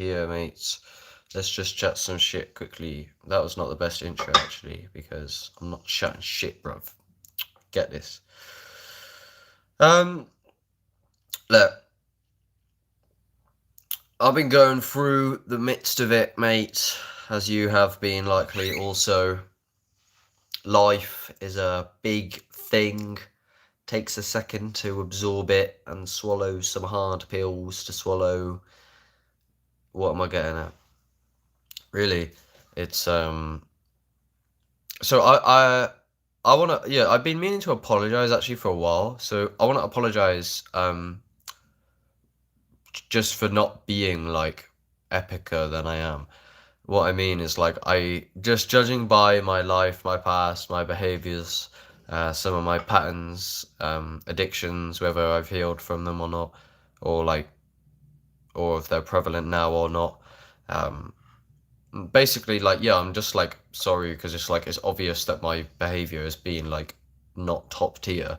here, mates. Let's just chat some shit quickly. That was not the best intro, actually, because I'm not chatting shit, bruv. Get this. Look, I've been going through the midst of it, mate, as you have been likely also. Life is a big thing. Takes a second to absorb it and swallow some hard pills to swallow. What am I getting at? Really, it's so I want to, yeah, I've been meaning to apologize actually for a while. So I want to apologize just for not being like epicer than I am. What I mean is, like, I just judging by my life, my past, my behaviors, some of my patterns, addictions, whether I've healed from them or not, or like, or if they're prevalent now or not. Basically, like, yeah, I'm just like sorry because it's like it's obvious that my behavior has been like not top tier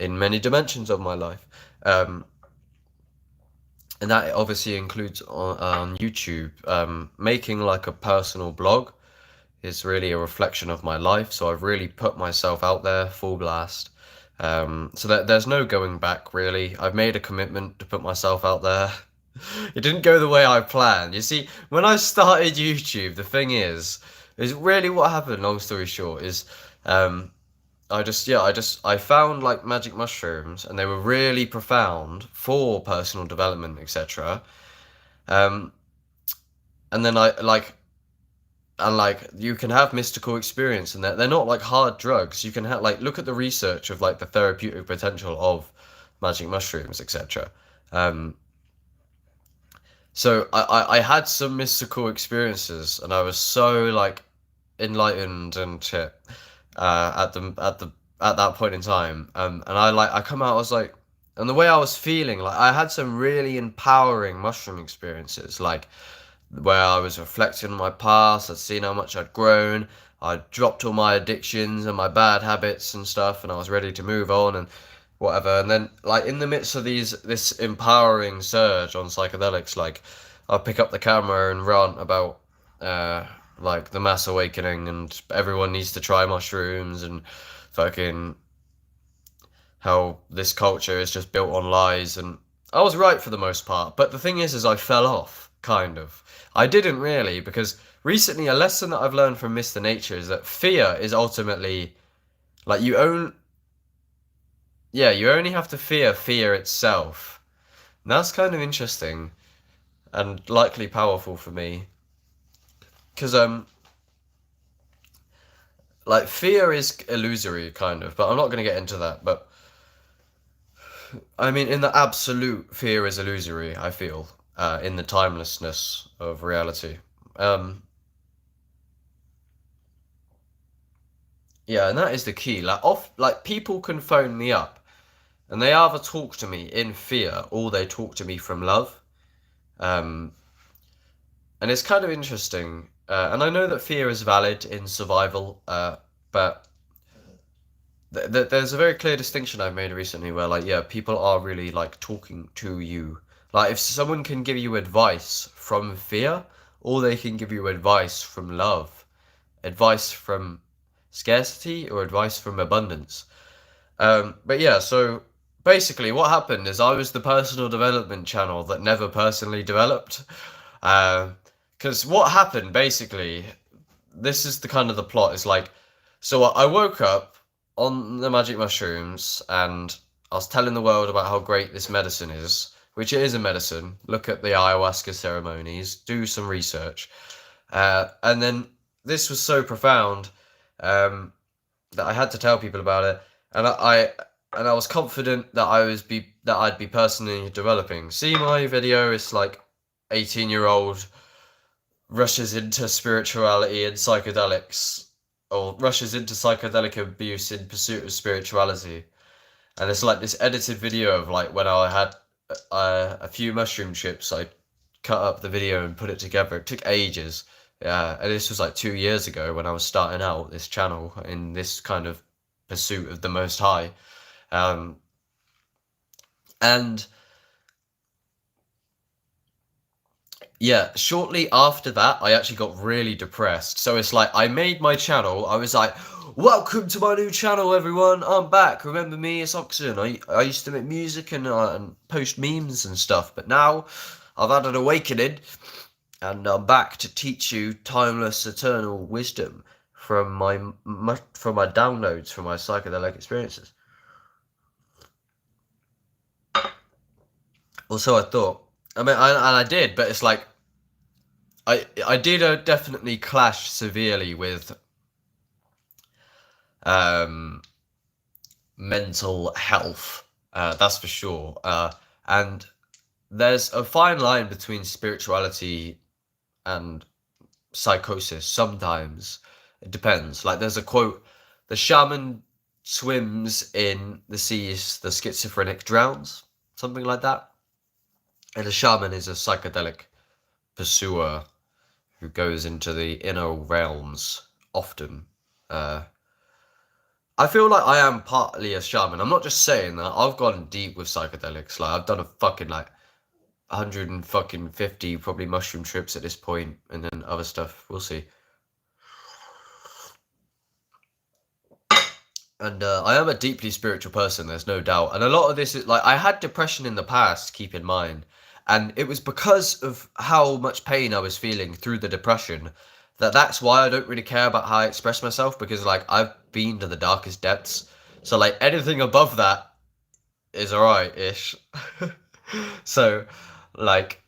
in many dimensions of my life. And that obviously includes on YouTube. Making like a personal blog is really a reflection of my life, so I've really put myself out there full blast. So that there's no going back really. I've made a commitment to put myself out there. It didn't go the way I planned. You see, when I started YouTube, the thing is really what happened, long story short, is um, I found like magic mushrooms and they were really profound for personal development, etc. Um, and then you can have mystical experience and they're not like hard drugs. You can have like look at the research of like the therapeutic potential of magic mushrooms, etc. So I had some mystical experiences and I was so like enlightened and shit at that point in time. And I come out, I was like, and the way I was feeling, like I had some really empowering mushroom experiences, like where I was reflecting on my past. I'd seen how much I'd grown. I'd dropped all my addictions and my bad habits and stuff, and I was ready to move on and whatever. And then, like in the midst of this empowering surge on psychedelics, like I'd pick up the camera and rant about uh, like the mass awakening and everyone needs to try mushrooms and fucking how this culture is just built on lies. And I was right for the most part, but the thing is I fell off, kind of. I didn't really, because recently a lesson that I've learned from Mr. Nature is that fear is ultimately like you only have to fear itself. And that's kind of interesting and likely powerful for me, because like fear is illusory kind of, but I'm not going to get into that. But I mean, in the absolute, fear is illusory, I feel, in the timelessness of reality. Um, yeah, and that is the key. Like people can phone me up, and they either talk to me in fear or they talk to me from love. Um, and it's kind of interesting. And I know that fear is valid in survival, but there's a very clear distinction I've made recently where, like, yeah, people are really like talking to you. Like, if someone can give you advice from fear, or they can give you advice from love, advice from scarcity, or advice from abundance. But yeah, so basically, what happened is I was the personal development channel that never personally developed. Because what happened basically, this is the kind of the plot is like, so I woke up on the magic mushrooms and I was telling the world about how great this medicine is, which it is a medicine. Look at the ayahuasca ceremonies, do some research. And then this was so profound that I had to tell people about it, and I was confident that I'd be personally developing. See my video, it's like 18-year-old rushes into spirituality and psychedelics, or rushes into psychedelic abuse in pursuit of spirituality. And it's like this edited video of like when I had a few mushroom chips. I cut up the video and put it together. It took ages. Yeah, and this was like 2 years ago when I was starting out this channel in this kind of pursuit of the Most High. Um, and yeah, shortly after that, I actually got really depressed. So it's like I made my channel. I was like, "Welcome to my new channel, everyone. I'm back. Remember me? It's Oxen. I used to make music and post memes and stuff, but now I've had an awakening, and I'm back to teach you timeless, eternal wisdom from my downloads, from my psychedelic experiences." Also, I thought, I mean, and I did, but it's like I did definitely clash severely with um, mental health. That's for sure. And there's a fine line between spirituality and psychosis. Sometimes it depends. Like there's a quote: "The shaman swims in the seas, the schizophrenic drowns." Something like that. And a shaman is a psychedelic pursuer who goes into the inner realms often. Uh, I feel like I am partly a shaman. I'm not just saying that. I've gone deep with psychedelics. Like I've done a fucking like 150 probably mushroom trips at this point, and then other stuff. We'll see. And I am a deeply spiritual person. There's no doubt. And a lot of this is like I had depression in the past. Keep in mind, and it was because of how much pain I was feeling through the depression. That's why I don't really care about how I express myself, because like I've been to the darkest depths. So like anything above that is alright ish. So, like,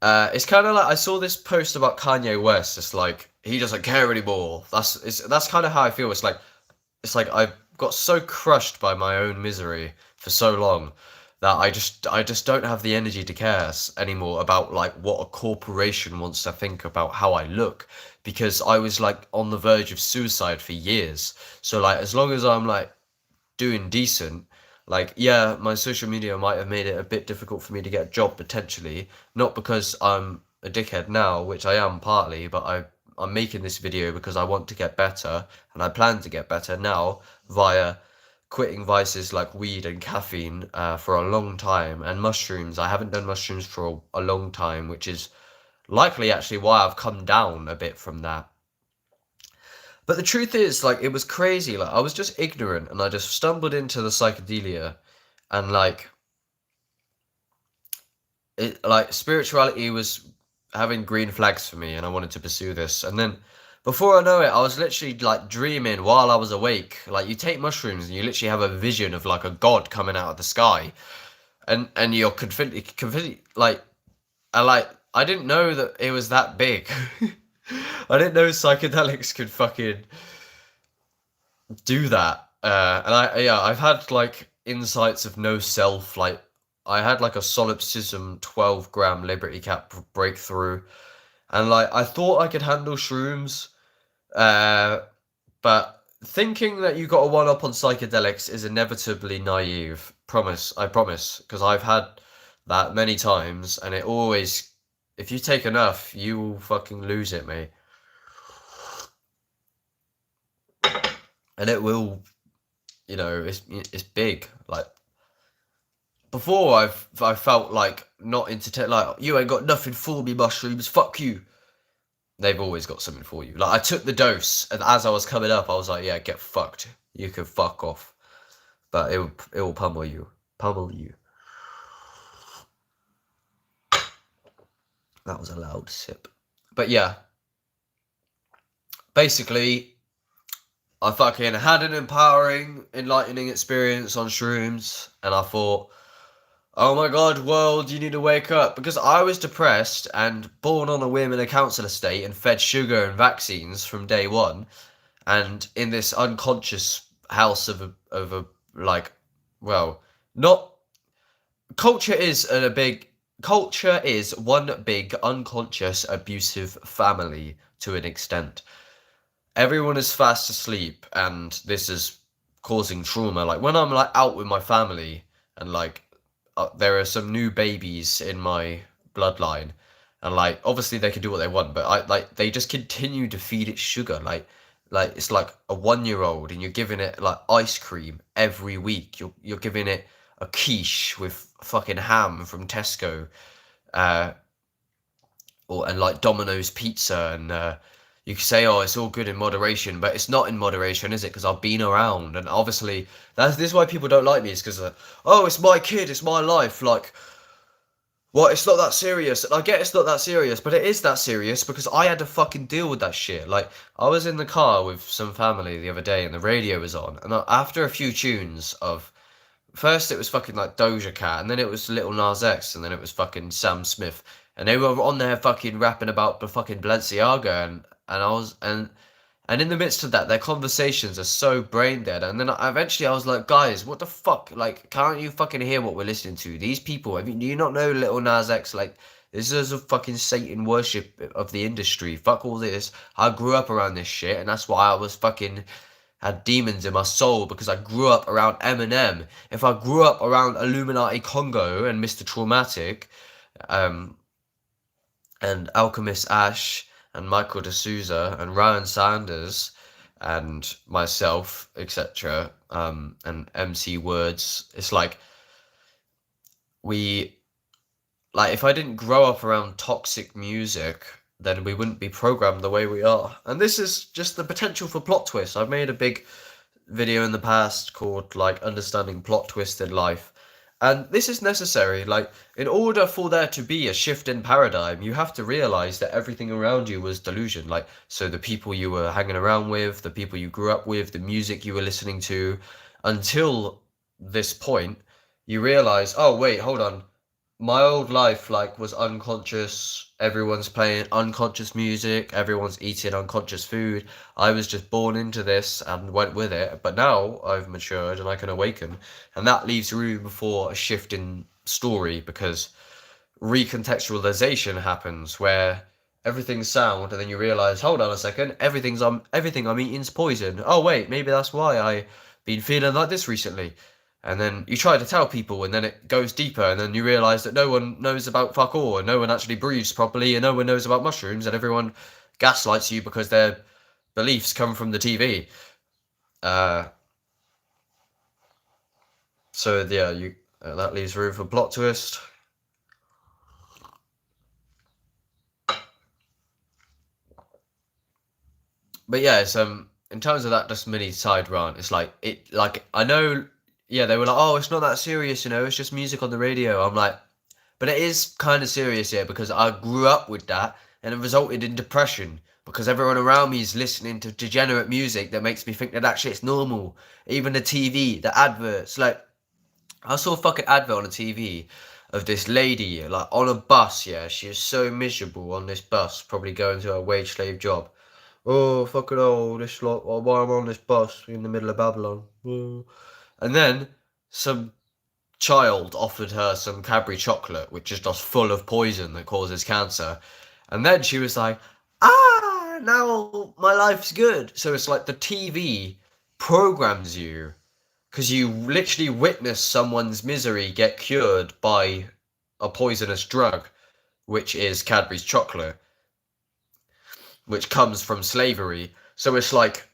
it's kind of like I saw this post about Kanye West. It's like he doesn't care anymore. That's kind of how I feel. It's like I've got so crushed by my own misery for so long that I just don't have the energy to care anymore about like what a corporation wants to think about how I look, because I was like on the verge of suicide for years. So like as long as I'm like doing decent, like yeah, my social media might have made it a bit difficult for me to get a job potentially, not because I'm a dickhead now, which I am partly, but I'm making this video because I want to get better, and I plan to get better now via quitting vices like weed and caffeine for a long time, and mushrooms. I haven't done mushrooms for a long time, which is likely actually why I've come down a bit from that. But the truth is, like, it was crazy. Like, I was just ignorant, and I just stumbled into the psychedelia, and like, it like spirituality was having green flags for me, and I wanted to pursue this. And then, before I know it, I was literally like dreaming while I was awake. Like, you take mushrooms, and you literally have a vision of like a god coming out of the sky, and you're completely like, I didn't know that it was that big. I didn't know psychedelics could fucking do that. And I've had like insights of no self. Like I had like a solipsism 12-gram Liberty Cap breakthrough, and like I thought I could handle shrooms, uh, but thinking that you got a one up on psychedelics is inevitably naive. I promise, because I've had that many times, and it always, if you take enough, you will fucking lose it, mate. And it will, it's big. Like before, I felt like not like you ain't got nothing for me, mushrooms. Fuck you. They've always got something for you. Like I took the dose, and as I was coming up, I was like, yeah, get fucked. You can fuck off. But it will pummel you. That was a loud sip. But yeah, basically, I fucking had an empowering, enlightening experience on shrooms, and I thought, oh my god, world, you need to wake up. Because I was depressed and born on a whim in a council estate and fed sugar and vaccines from day one. And in this unconscious house of a like, well, not culture is one big unconscious abusive family to an extent. Everyone is fast asleep, and this is causing trauma. Like when I'm like out with my family, and like there are some new babies in my bloodline, and like obviously they can do what they want, but I like they just continue to feed it sugar. Like it's like a 1-year old, and you're giving it like ice cream every week. You're giving it a quiche with fucking ham from Tesco. and like Domino's pizza, and you can say, oh, it's all good in moderation, but it's not in moderation, is it? Because I've been around, and obviously this is why people don't like me, is because oh, it's my kid, it's my life, like. What? It's not that serious. I get it's not that serious, but it is that serious because I had to fucking deal with that shit. Like, I was in the car with some family the other day and the radio was on, and after a few tunes of. First, it was fucking like Doja Cat, and then it was Little Nas X, and then it was fucking Sam Smith, and they were on there fucking rapping about the fucking Balenciaga, and I was and in the midst of that, their conversations are so brain dead. And then eventually I was like, guys, what the fuck? Like, can't you fucking hear what we're listening to? These people, I mean, do you not know Little Nas X? Like, this is a fucking Satan worship of the industry. Fuck all this. I grew up around this shit, and that's why I was fucking had demons in my soul, because I grew up around Eminem. If I grew up around Illuminati Congo and Mr. Traumatic, um, and Alchemist Ash and Michael D'Souza and Ryan Sanders and myself, etc., and MC Words, it's like if I didn't grow up around toxic music, then we wouldn't be programmed the way we are. And this is just the potential for plot twists. I've made a big video in the past called like understanding plot twists in life. And this is necessary. Like, in order for there to be a shift in paradigm, you have to realize that everything around you was delusion. Like, so the people you were hanging around with, the people you grew up with, the music you were listening to, until this point, you realize, oh, wait, hold on. My old life, like, was unconscious. Everyone's playing unconscious music. Everyone's eating unconscious food. I was just born into this and went with it. But now I've matured and I can awaken. And that leaves room for a shift in story, because recontextualization happens where everything's sound, and then you realize, hold on a second, everything I'm eating's poison. Oh wait, maybe that's why I been feeling like this recently. And then you try to tell people, and then it goes deeper, and then you realize that no one knows about fuck all, and no one actually breathes properly, and no one knows about mushrooms, and everyone gaslights you because their beliefs come from the TV. So yeah, that leaves room for plot twist. But yeah, it's in terms of that just mini side rant, it's like I know, yeah, they were like, oh, it's not that serious, it's just music on the radio. I'm like, but it is kind of serious here, because I grew up with that, and it resulted in depression, because everyone around me is listening to degenerate music that makes me think that shit's normal. Even the TV, the adverts, like, I saw a fucking advert on the TV of this lady, like, on a bus, yeah, she is so miserable on this bus, probably going to a wage slave job. Oh, fucking hell, this lot, why I'm on this bus in the middle of Babylon. And then some child offered her some Cadbury chocolate, which is just full of poison that causes cancer. And then she was like, now my life's good. So it's like the TV programs you, because you literally witness someone's misery get cured by a poisonous drug, which is Cadbury's chocolate, which comes from slavery. So it's like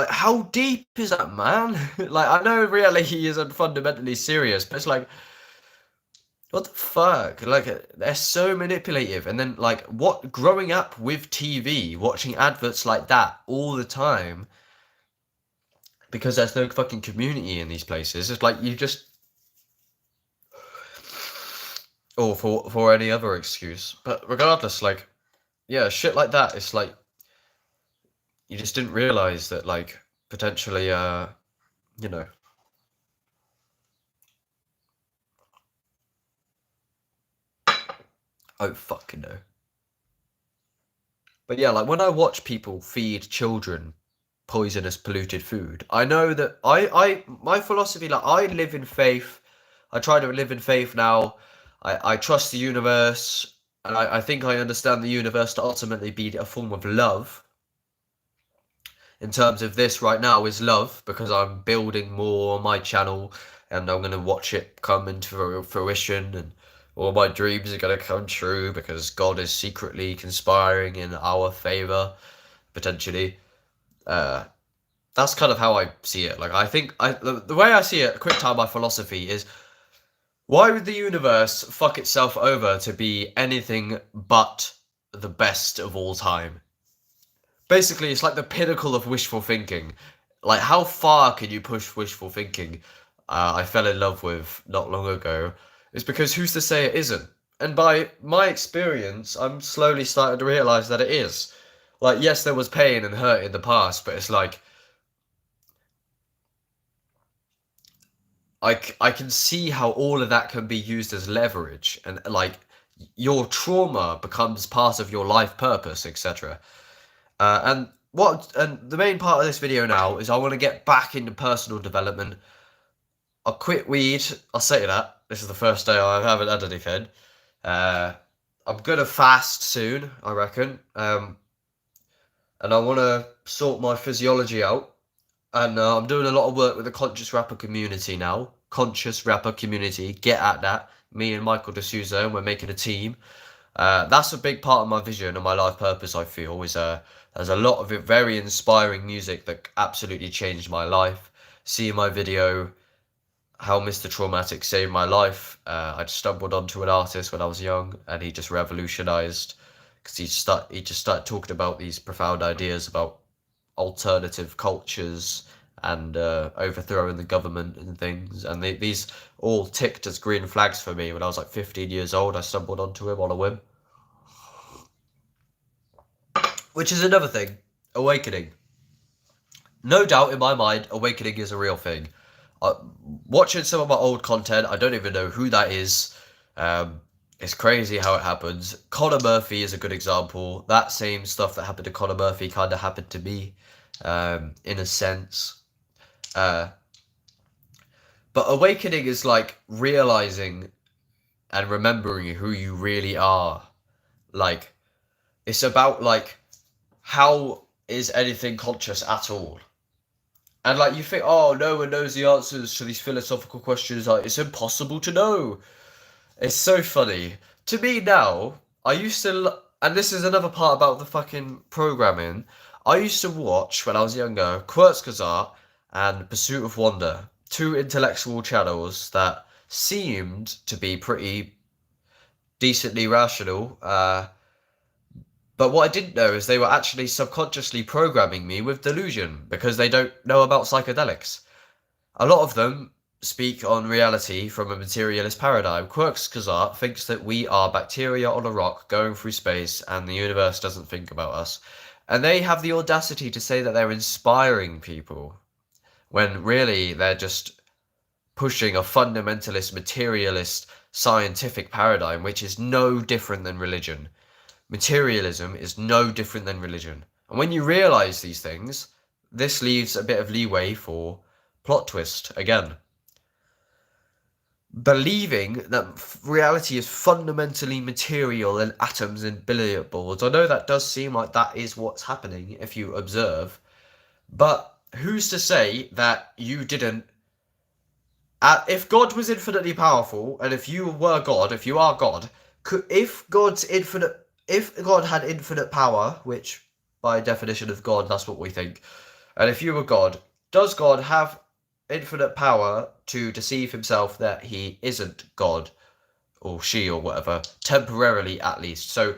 how deep is that, man? Like, I know reality isn't fundamentally serious, but it's like, what the fuck? Like, they're so manipulative. And then, like, what, growing up with TV, watching adverts like that all the time, because there's no fucking community in these places, it's like you just, or for any other excuse. But regardless, like, yeah, shit like that, it's like, you just didn't realize that, like, potentially, you know. Oh, fucking no. But yeah, like, when I watch people feed children poisonous, polluted food, I know that my philosophy, like, I live in faith. I try to live in faith now. I trust the universe, and I think I understand the universe to ultimately be a form of love. In terms of this right now is love, because I'm building more on my channel, and I'm going to watch it come into fruition, and all my dreams are going to come true, because God is secretly conspiring in our favor, potentially. That's kind of how I see it. Like, I think the way I see it, a quick time, my philosophy is, why would the universe fuck itself over to be anything but the best of all time. Basically, it's like the pinnacle of wishful thinking. Like, how far can you push wishful thinking? I fell in love with not long ago. Is because who's to say it isn't? And by my experience, I'm slowly starting to realize that it is. Like, yes, there was pain and hurt in the past, but it's like I can see how all of that can be used as leverage, and like your trauma becomes part of your life purpose, etc. And the main part of this video now is I want to get back into personal development. I quit weed. I'll say that. This is the first day I haven't had anything. I'm gonna fast soon, I reckon. And I want to sort my physiology out. And I'm doing a lot of work with the conscious rapper community now. Conscious rapper community. Get at that. Me and Michael D'Souza, and we're making a team. That's a big part of my vision and my life purpose, I feel, is there's a lot of very inspiring music that absolutely changed my life. See my video, How Mr. Traumatic Saved My Life. I stumbled onto an artist when I was young, and he just revolutionized, because he just started talking about these profound ideas about alternative cultures and overthrowing the government and things, and these all ticked as green flags for me when I was like 15 years old. I stumbled onto him on a whim, which is another thing. Awakening, no doubt in my mind, awakening is a real thing. Watching some of my old content, I don't even know who that is. It's crazy how it happens. Conor Murphy is a good example. That same stuff that happened to Conor Murphy kind of happened to me, in a sense. But awakening is like realizing and remembering who you really are. Like, it's about like, how is anything conscious at all? And like, you think, oh, no one knows the answers to these philosophical questions. Like, it's impossible to know. It's so funny. To me now, I used to, and this is another part about the fucking programming. I used to watch, when I was younger, Kurzgesagt and Pursuit of Wonder. Two intellectual channels that seemed to be pretty decently rational. But what I didn't know is they were actually subconsciously programming me with delusion, because they don't know about psychedelics. A lot of them speak on reality from a materialist paradigm. Kurzgesagt thinks that we are bacteria on a rock going through space and the universe doesn't think about us. And they have the audacity to say that they're inspiring people, when really they're just pushing a fundamentalist, materialist, scientific paradigm, which is no different than religion. Materialism is no different than religion. And when you realize these things, this leaves a bit of leeway for plot twist again. Believing that reality is fundamentally material in atoms and billiard balls. I know that does seem like that is what's happening if you observe, but who's to say that you didn't? If God was infinitely powerful, and if you were God, if you are God, if God had infinite power, which by definition of God, that's what we think, and if you were God, does God have infinite power to deceive himself that he isn't God, or she, or whatever, temporarily at least? So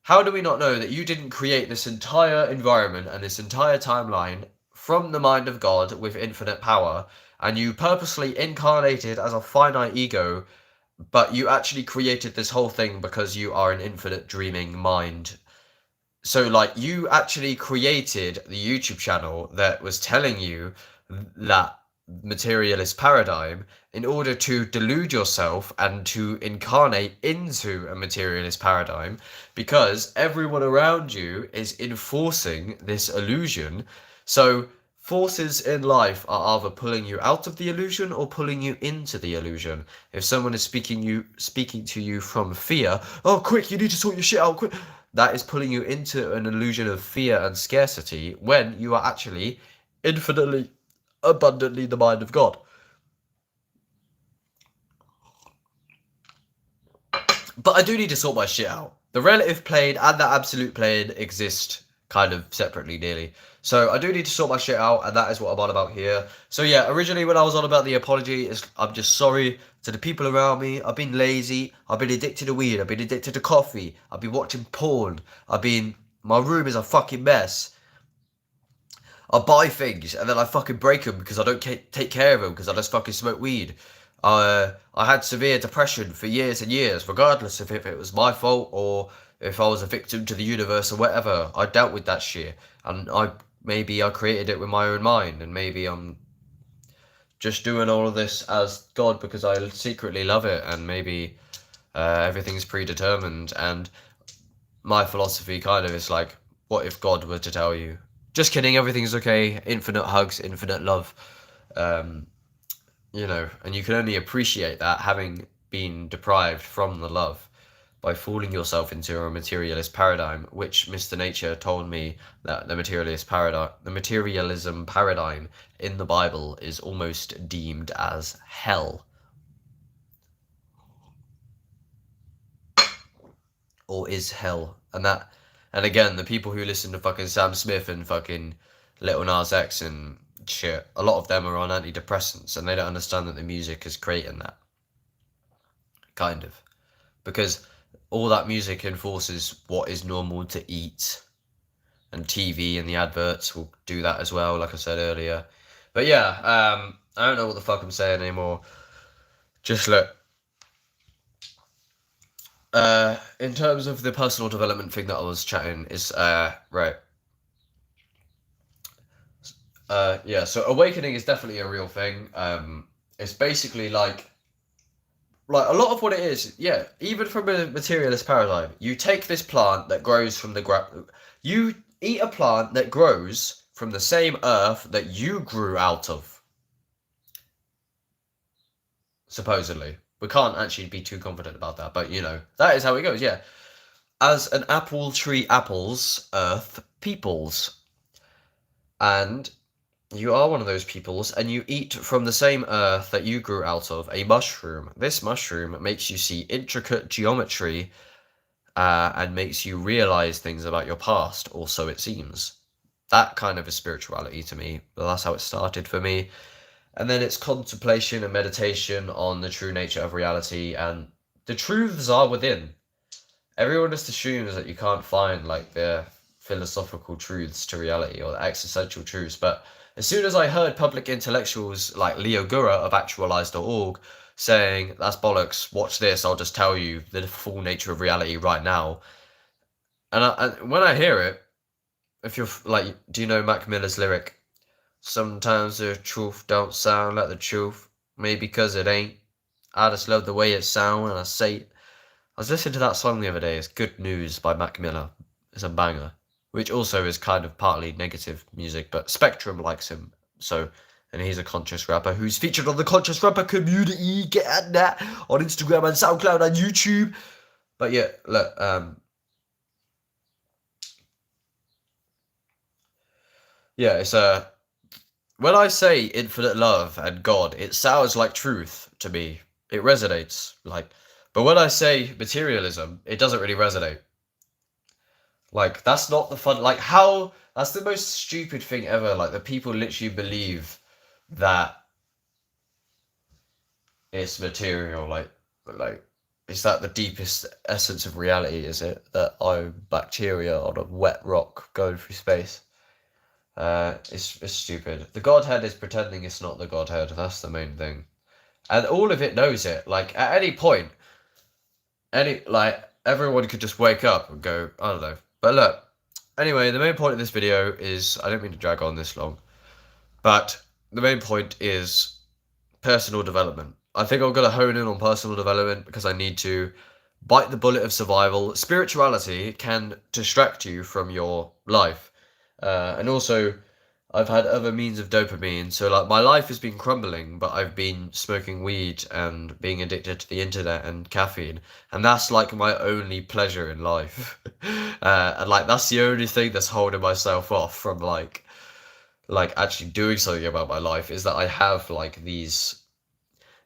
how do we not know that you didn't create this entire environment and this entire timeline from the mind of God with infinite power, and you purposely incarnated as a finite ego, but you actually created this whole thing because you are an infinite dreaming mind? So like, you actually created the YouTube channel that was telling you that materialist paradigm in order to delude yourself and to incarnate into a materialist paradigm, because everyone around you is enforcing this illusion. So forces in life are either pulling you out of the illusion or pulling you into the illusion. If someone is speaking to you from fear, oh quick, you need to sort your shit out quick, that is pulling you into an illusion of fear and scarcity, when you are actually infinitely, abundantly the mind of God. But I do need to sort my shit out. The relative plane and the absolute plane exist kind of separately nearly. So I do need to sort my shit out, and that is what I'm on about here. So yeah, originally when I was on about the apology, I'm just sorry to the people around me. I've been lazy. I've been addicted to weed. I've been addicted to coffee. I've been watching porn. My room is a fucking mess. I buy things and then I fucking break them because I don't take care of them because I just fucking smoke weed. I had severe depression for years and years, regardless of if it was my fault or if I was a victim to the universe or whatever. I dealt with that shit, and maybe I created it with my own mind, and maybe I'm just doing all of this as God because I secretly love it, and maybe everything's predetermined. And my philosophy kind of is like, what if God were to tell you, just kidding, everything's okay, infinite hugs, infinite love, and you can only appreciate that having been deprived from the love by fooling yourself into a materialist paradigm, which Mr. Nature told me that the materialism paradigm in the Bible is almost deemed as hell. Or is hell. And again, the people who listen to fucking Sam Smith and fucking Lil Nas X and shit, a lot of them are on antidepressants, and they don't understand that the music is creating that. Kind of. Because all that music enforces what is normal to eat, and TV and the adverts will do that as well, like I said earlier. But yeah, I don't know what the fuck I'm saying anymore. Just look. In terms of the personal development thing that I was chatting is, right. Yeah, so awakening is definitely a real thing. It's basically like a lot of what it is, yeah, even from a materialist paradigm, you take this plant that grows from the ground, you eat a plant that grows from the same earth that you grew out of. Supposedly. We can't actually be too confident about that, but that is how it goes, yeah. As an apple tree apples, earth peoples. And you are one of those peoples, and you eat from the same earth that you grew out of, a mushroom. This mushroom makes you see intricate geometry, and makes you realize things about your past, or so it seems. That kind of is spirituality to me. But that's how it started for me. And then it's contemplation and meditation on the true nature of reality, and the truths are within. Everyone just assumes that you can't find like the philosophical truths to reality or the existential truths, but as soon as I heard public intellectuals like Leo Gura of Actualize.org saying, that's bollocks, watch this, I'll just tell you the full nature of reality right now. And when I hear it, if you're like, do you know Mac Miller's lyric? Sometimes the truth don't sound like the truth, maybe because it ain't. I just love the way it sounds when I say it. I was listening to that song the other day, it's Good News by Mac Miller. It's a banger. Which also is kind of partly negative music, but Spectrum likes him, and he's a conscious rapper who's featured on the conscious rapper community, get at that, on Instagram and SoundCloud and YouTube. But yeah, look, yeah, it's when I say infinite love and God, it sounds like truth to me. It resonates, but when I say materialism, it doesn't really resonate. Like, that's not the fun. Like, that's the most stupid thing ever. Like, that people literally believe that it's material. Like, is that the deepest essence of reality? Is it that I'm bacteria on a wet rock going through space? It's stupid. The Godhead is pretending it's not the Godhead. That's the main thing. And all of it knows it. Like, at any point, everyone could just wake up and go, I don't know. But look, anyway, the main point of this video is, I don't mean to drag on this long, but the main point is personal development. I think I'm going to hone in on personal development because I need to bite the bullet of survival. Spirituality can distract you from your life. And also, I've had other means of dopamine, so like my life has been crumbling, but I've been smoking weed and being addicted to the internet and caffeine, and that's like my only pleasure in life. And like that's the only thing that's holding myself off from like actually doing something about my life, is that I have like these.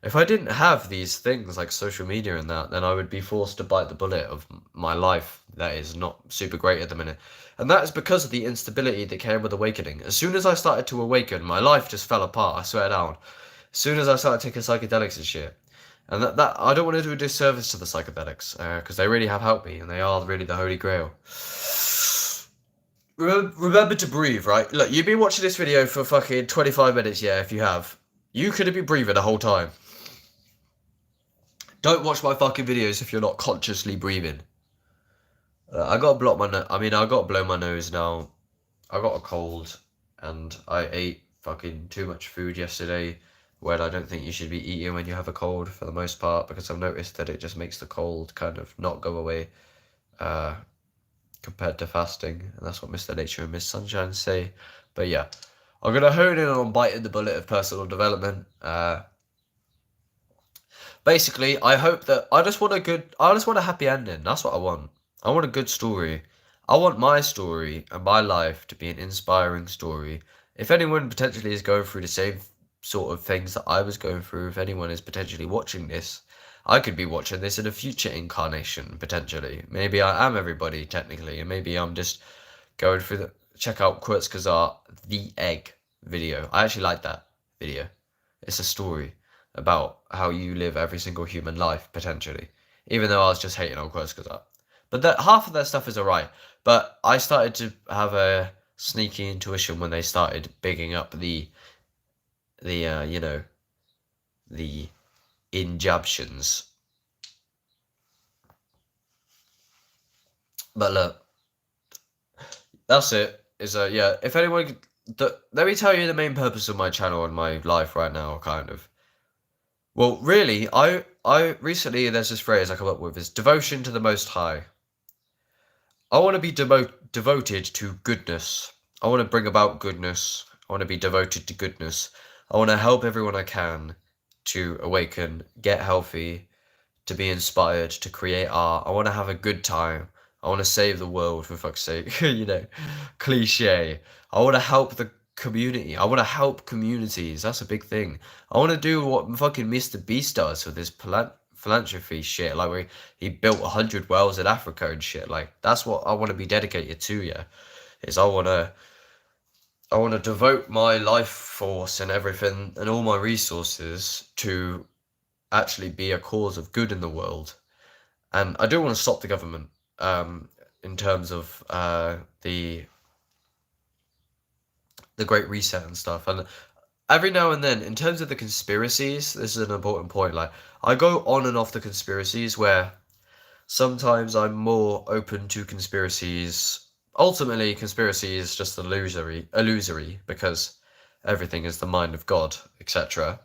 If I didn't have these things like social media and that, then I would be forced to bite the bullet of my life that is not super great at the minute. And that is because of the instability that came with awakening. As soon as I started to awaken, my life just fell apart, I swear down. As soon as I started taking psychedelics and shit. And that I don't want to do a disservice to the psychedelics, because they really have helped me, and they are really the holy grail. Remember to breathe, right? Look, you've been watching this video for fucking 25 minutes, yeah, if you have. You could have been breathing the whole time. Don't watch my fucking videos if you're not consciously breathing. I gotta block my nose. I mean, I gotta blow my nose now. I got a cold, and I ate fucking too much food yesterday, when I don't think you should be eating when you have a cold for the most part, because I've noticed that it just makes the cold kind of not go away, compared to fasting, and that's what Mr. Nature and Miss Sunshine say. But yeah, I'm gonna hone in on biting the bullet of personal development. Basically, I hope that I just want a happy ending. That's what I want. I want a good story. I want my story and my life to be an inspiring story. If anyone potentially is going through the same sort of things that I was going through, if anyone is potentially watching this, I could be watching this in a future incarnation, potentially. Maybe I am everybody, technically, and maybe I'm just going through the... Check out Kurzgesagt, The Egg video. I actually like that video. It's a story about how you live every single human life, potentially. Even though I was just hating on Kurzgesagt. But half of their stuff is alright. But I started to have a sneaky intuition when they started bigging up the injabtions. But look, that's it. Yeah, if anyone... let me tell you the main purpose of my channel and my life right now, kind of. Well, really, I recently, there's this phrase I come up with, is devotion to the Most High. I want to be devoted to goodness. I want to bring about goodness. I want to be devoted to goodness. I want to help everyone I can to awaken, get healthy, to be inspired, to create art. I want to have a good time. I want to save the world, for fuck's sake. Cliche. I want to help the community. I want to help communities. That's a big thing. I want to do what fucking Mr. Beast does with his philanthropy shit. Like, where he built 100 wells in Africa and shit. Like, that's what I want to be dedicated to, yeah. Is I want to devote my life force and everything and all my resources to actually be a cause of good in the world. And I do want to stop the government, in terms of the Great Reset and stuff. And every now and then, in terms of the conspiracies, this is an important point. Like, I go on and off the conspiracies, where sometimes I'm more open to conspiracies. Ultimately, conspiracy is just illusory, because everything is the mind of God, etc.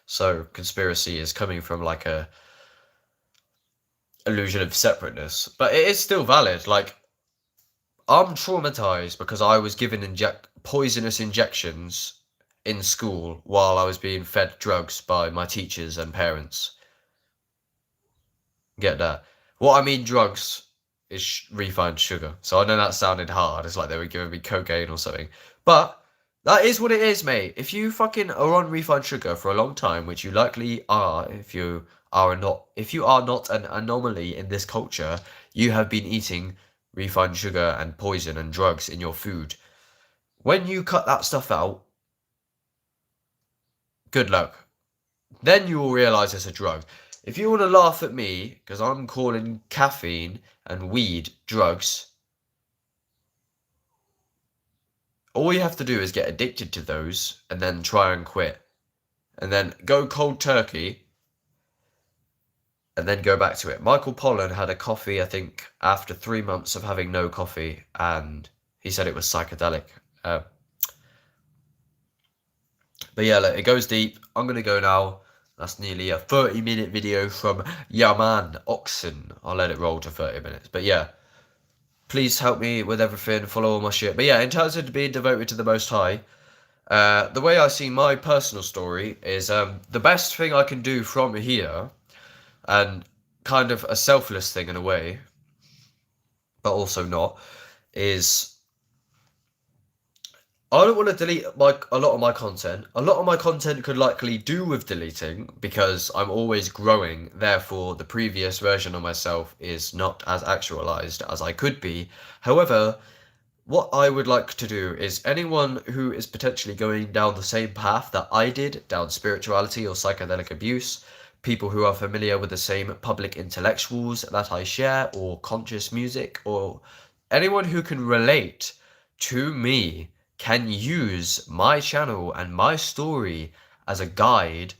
So conspiracy is coming from like a illusion of separateness, but it is still valid. Like, I'm traumatized because I was given poisonous injections in school while I was being fed drugs by my teachers and parents. Get that? What I mean drugs is refined sugar. So I know that sounded hard. It's like they were giving me cocaine or something. But that is what it is, mate. If you fucking are on refined sugar for a long time, which you likely are, if you are not an anomaly in this culture, you have been eating refined sugar and poison and drugs in your food. When you cut that stuff out, good luck. Then you will realise it's a drug. If you want to laugh at me, because I'm calling caffeine and weed drugs, all you have to do is get addicted to those and then try and quit. And then go cold turkey and then go back to it. Michael Pollan had a coffee, I think, after 3 months of having no coffee, and he said it was psychedelic. But yeah, look, it goes deep. I'm going to go now. That's nearly a 30-minute video from Yaman Oxen. I'll let it roll to 30 minutes. But yeah, please help me with everything. Follow all my shit. But yeah, in terms of being devoted to the Most High, the way I see my personal story is the best thing I can do from here, and kind of a selfless thing in a way, but also not, is I don't want to delete a lot of my content. A lot of my content could likely do with deleting, because I'm always growing. Therefore, the previous version of myself is not as actualized as I could be. However, what I would like to do is, anyone who is potentially going down the same path that I did, down spirituality or psychedelic abuse, people who are familiar with the same public intellectuals that I share, or conscious music, or anyone who can relate to me can use my channel and my story as a guide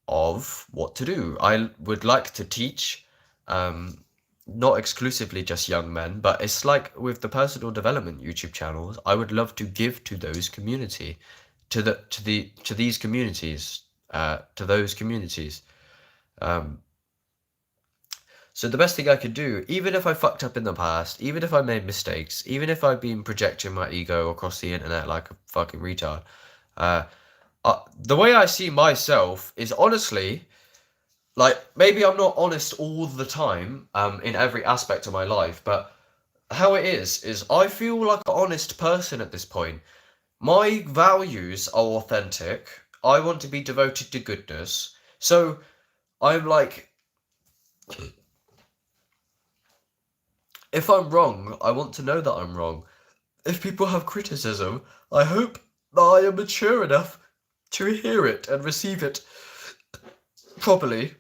of what to do. I would like to teach, not exclusively just young men, but it's like with the personal development YouTube channels, I would love to give to those community, to these communities, to those communities. So the best thing I could do, even if I fucked up in the past, even if I made mistakes, even if I've been projecting my ego across the internet like a fucking retard, the way I see myself is honestly, like, maybe I'm not honest all the time, in every aspect of my life, but how it is I feel like an honest person at this point. My values are authentic. I want to be devoted to goodness. So I'm like, if I'm wrong, I want to know that I'm wrong. If people have criticism, I hope that I am mature enough to hear it and receive it properly.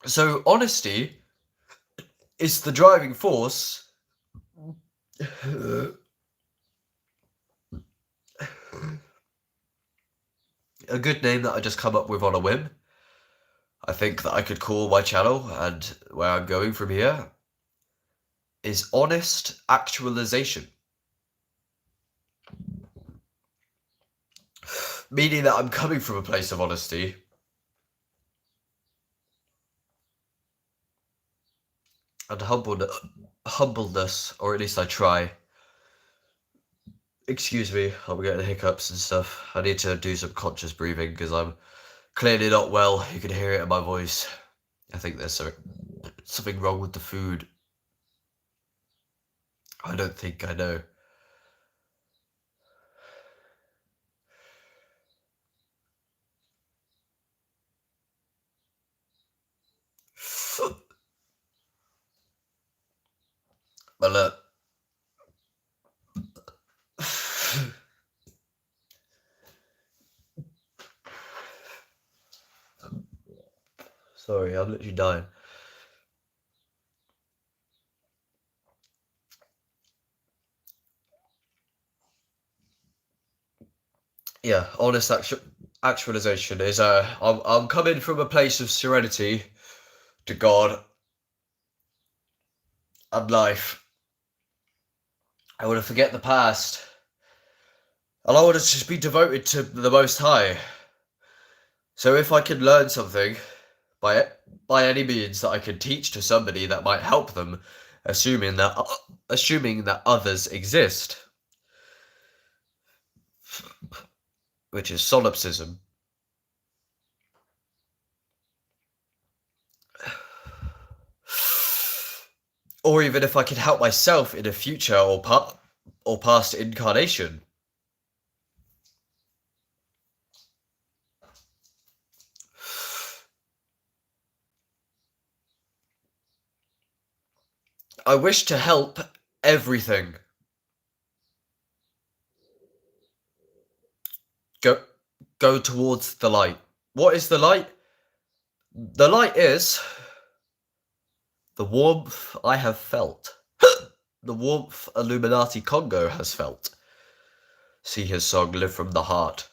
So honesty is the driving force. A good name that I just come up with on a whim. I think that I could call my channel, and where I'm going from here, is Honest Actualization. Meaning that I'm coming from a place of honesty. And humbleness, or at least I try. Excuse me, I'm getting hiccups and stuff. I need to do some conscious breathing because I'm clearly not well. You can hear it in my voice. I think there's something wrong with the food. I don't think I know. But look. Sorry, I'm literally dying. Yeah, honest actualization is I'm coming from a place of serenity to God and life. I want to forget the past. And I want to just be devoted to the Most High. So if I can learn something by any means that I can teach to somebody that might help them, assuming that others exist, which is solipsism. Or even if I can help myself in a future or past incarnation. I wish to help everything. Go towards the light. What is the light? The light is the warmth I have felt. The warmth Illuminati Congo has felt. See his song Live from the Heart.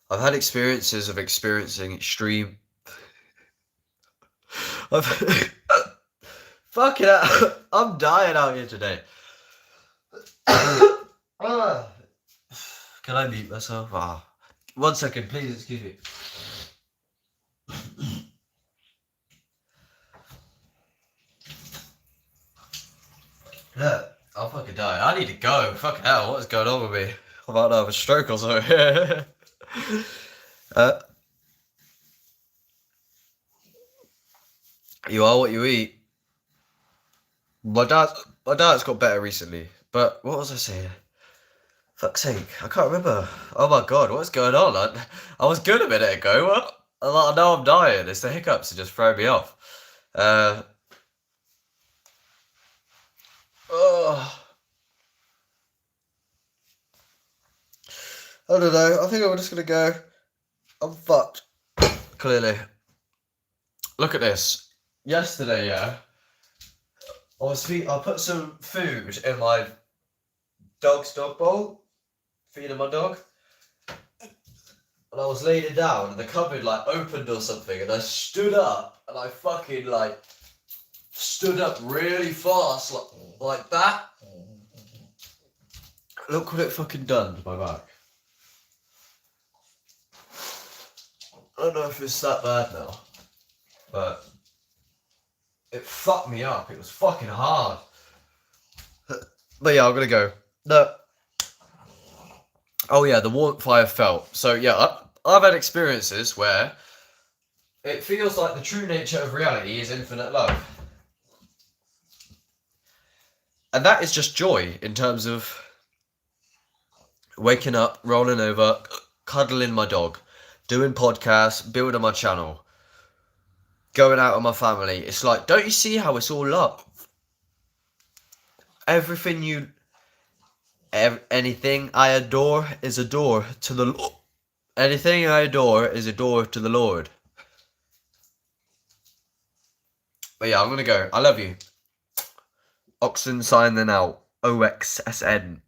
I've had experiences of experiencing extreme... Fuck it out. I'm dying out here today. Can I mute myself? 1 second, please, excuse me. Look, I'll fucking die. I need to go. Fucking hell, what is going on with me? I'm about to have a stroke or something. You are what you eat. My dad's got better recently. But what was I saying? Fuck's sake, I can't remember. Oh my god, what's going on? I was good a minute ago. What? Now I'm dying. It's the hiccups that just throw me off. Oh. I don't know. I think I'm just gonna go. I'm fucked. Clearly. Look at this. Yesterday, yeah. I put some food in my dog's dog bowl, feeding my dog. And I was laying down and the cupboard like opened or something and I stood up and I fucking like stood up really fast like that. Look what it fucking done to my back. I don't know if it's that bad now, but it fucked me up. It was fucking hard. But yeah, I'm gonna go. No. Oh yeah, the warmth I have felt. So yeah, I've had experiences where it feels like the true nature of reality is infinite love. And that is just joy in terms of waking up, rolling over, cuddling my dog, doing podcasts, building my channel, going out with my family. It's like, don't you see how it's all love? Anything I adore is a door to the Lord. Anything I adore is a door to the Lord. But yeah, I'm gonna go. I love you. Oxsn signing out. oxsn.